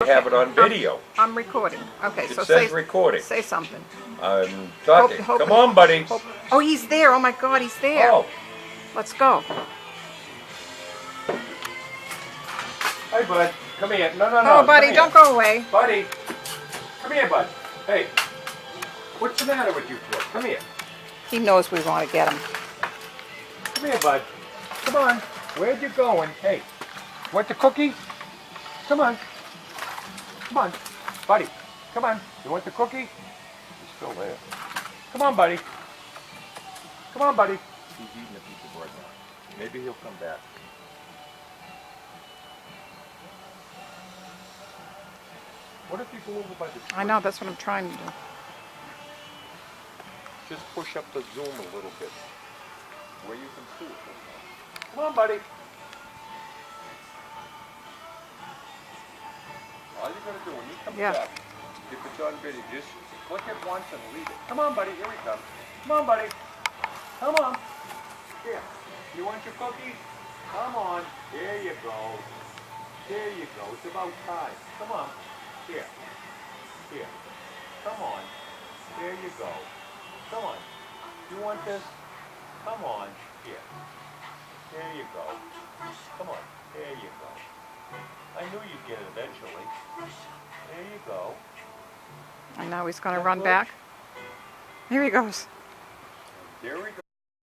have it on video. I'm recording. Okay, It so says recording. say something. I'm talking. Hope- Come on, buddy. Oh, he's there. Oh my God, he's there. Oh, Let's go. hey, bud. Come here. No, no, no. Oh, buddy, Come don't here. go away. Buddy, come here, bud. Hey, what's the matter with you two? Come here. He knows we want to get him. Come here, bud. Come on. Where'd you going? Hey, want the cookie? Come on. Come on. Buddy, come on. You want the cookie? He's still there. Come on, buddy. Come on, buddy. He's eating a piece of bread now. Maybe he'll come back. What if you go over by the tree? I know, that's what I'm trying to do. Just push up the zoom a little bit, where you can see it. Come on, buddy. All you gotta do when he comes back, if it's on video, just click it once and leave it. Come on, buddy. Here he comes. Come on, buddy. Come on. Here. You want your cookies? Come on. There you go. There you go. It's about time. Come on. Here. Here. Come on. There you go. Come on. You want this? Come on. Here. There you go. Come on. There you go. I knew you'd get it eventually. There you go. I know he's going to run back. Here he goes. There we go.